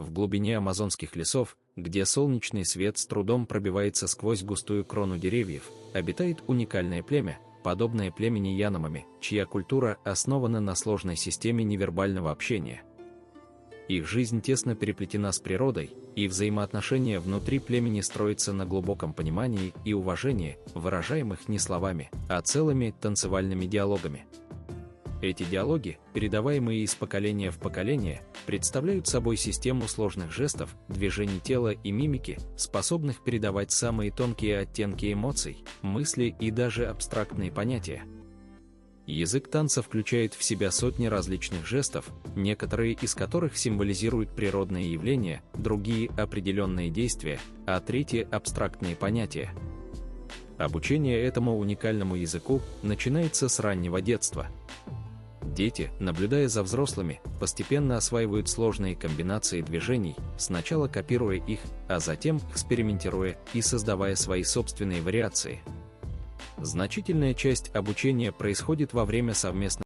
в глубине амазонских лесов, где солнечный свет с трудом пробивается сквозь густую крону деревьев, обитает уникальное племя, подобное племени Яномами, чья культура основана на сложной системе невербального общения. Их жизнь тесно переплетена с природой, и взаимоотношения внутри племени строятся на глубоком понимании и уважении, выражаемых не словами, а целыми танцевальными диалогами. Эти диалоги, передаваемые из поколения в поколение, представляют собой систему сложных жестов, движений тела и мимики, способных передавать самые тонкие оттенки эмоций, мысли и даже абстрактные понятия. Язык танца включает в себя сотни различных жестов, некоторые из которых символизируют природные явления, другие – определенные действия, а третьи – абстрактные понятия. Обучение этому уникальному языку начинается с раннего детства. Дети, наблюдая за взрослыми, постепенно осваивают сложные комбинации движений, сначала копируя их, а затем экспериментируя и создавая свои собственные вариации. Значительная часть обучения происходит во время совместных